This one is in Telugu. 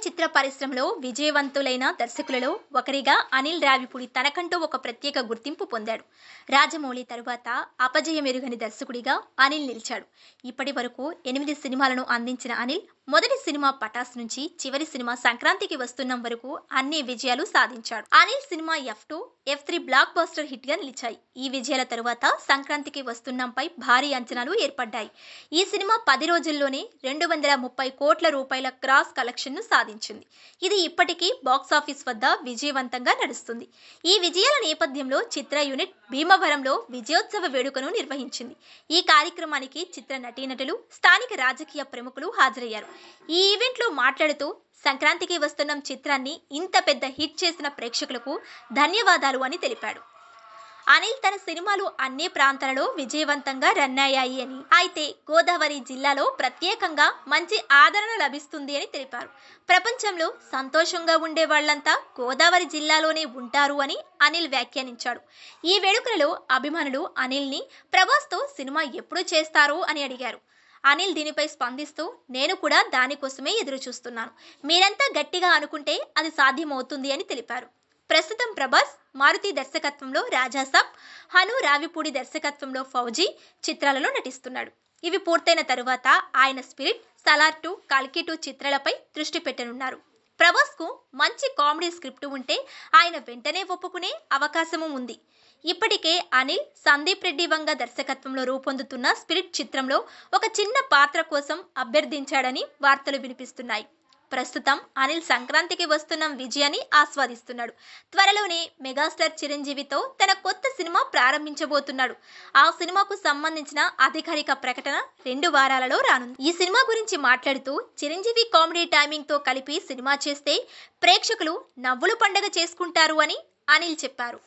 చిత్ర పరిశ్రమలో విజయవంతులైన దర్శకులలో ఒకరిగా అనిల్ రావిపూడి తనకంటూ ఒక ప్రత్యేక గుర్తింపు పొందాడు. రాజమౌళి తరువాత అపజయమెరుగని దర్శకుడిగా అనిల్ నిలిచాడు. ఇప్పటి వరకు 8 సినిమాలను అందించిన అనిల్ మొదటి సినిమా పటాస్ నుంచి చివరి సినిమా సంక్రాంతికి వస్తున్నం వరకు అన్ని విజయాలు సాధించాడు. Anil cinema F2, F3 block buster hit గా నిలిచాయి. ఈ విజయాల తరువాత సంక్రాంతికి వస్తున్నంపై భారీ అంచనాలు ఏర్పడ్డాయి. ఈ సినిమా 10 రోజుల్లోనే 230 కోట్ల రూపాయల క్రాస్ కలెక్షన్ ను సాధించింది. ఇది ఇప్పటికీ బాక్సాఫీస్ వద్ద విజయవంతంగా నడుస్తుంది. ఈ విజయాల నేపథ్యంలో చిత్ర యూనిట్ భీమవరంలో విజయోత్సవ వేడుకను నిర్వహించింది. ఈ కార్యక్రమానికి చిత్ర నటీనటులు, స్థానిక రాజకీయ ప్రముఖులు హాజరయ్యారు. ఈ ఈవెంట్ లో మాట్లాడుతూ సంక్రాంతికి వస్తున్నం చిత్రాన్ని ఇంత పెద్ద హిట్ చేసిన ప్రేక్షకులకు ధన్యవాదాలు అని తెలిపాడు. అనిల్ తన సినిమాలు అన్ని ప్రాంతాలలో విజయవంతంగా రన్ అయ్యాయి అని, అయితే గోదావరి జిల్లాలో ప్రత్యేకంగా మంచి ఆదరణ లభిస్తుంది అని తెలిపారు. ప్రపంచంలో సంతోషంగా ఉండే వాళ్ళంతా గోదావరి జిల్లాలోనే ఉంటారు అని అనిల్ వ్యాఖ్యానించాడు. ఈ వేడుకలలో అభిమానులు అనిల్ని ప్రభాస్తో సినిమా ఎప్పుడు చేస్తారు అని అడిగారు. అనిల్ దీనిపై స్పందిస్తూ, నేను కూడా దానికోసమే ఎదురు చూస్తున్నాను. మీరంతా గట్టిగా అనుకుంటే అది సాధ్యమవుతుంది అని తెలిపారు. ప్రస్తుతం ప్రభాస్ మారుతి దర్శకత్వంలో రాజాసాబ్, హను రావిపూడి దర్శకత్వంలో ఫౌజీ చిత్రాలలో నటిస్తున్నాడు. ఇవి పూర్తయిన తరువాత ఆయన స్పిరిట్, సలార్ 2, కల్కి 2 చిత్రాలపై దృష్టి పెట్టనున్నారు. ప్రభాస్ కు మంచి కామెడీ స్క్రిప్ట్ ఉంటే ఆయన వెంటనే ఒప్పుకునే అవకాశము ఉంది. ఇప్పటికే అనిల్ సందీప్ రెడ్డి వంగ దర్శకత్వంలో రూపొందుతున్న స్పిరిట్ చిత్రంలో ఒక చిన్న పాత్ర కోసం అభ్యర్థించాడని వార్తలు వినిపిస్తున్నాయి. ప్రస్తుతం అనిల్ సంక్రాంతికి వస్తున్న విజయాన్ని ఆస్వాదిస్తున్నాడు. త్వరలోనే మెగాస్టార్ చిరంజీవితో తన కొత్త సినిమా ప్రారంభించబోతున్నాడు. ఆ సినిమాకు సంబంధించిన అధికారిక ప్రకటన 2 వారాలలో రానుంది. ఈ సినిమా గురించి మాట్లాడుతూ, చిరంజీవి కామెడీ టైమింగ్ తో కలిపి సినిమా చేస్తే ప్రేక్షకులు నవ్వులు పండగ చేసుకుంటారు అని అనిల్ చెప్పారు.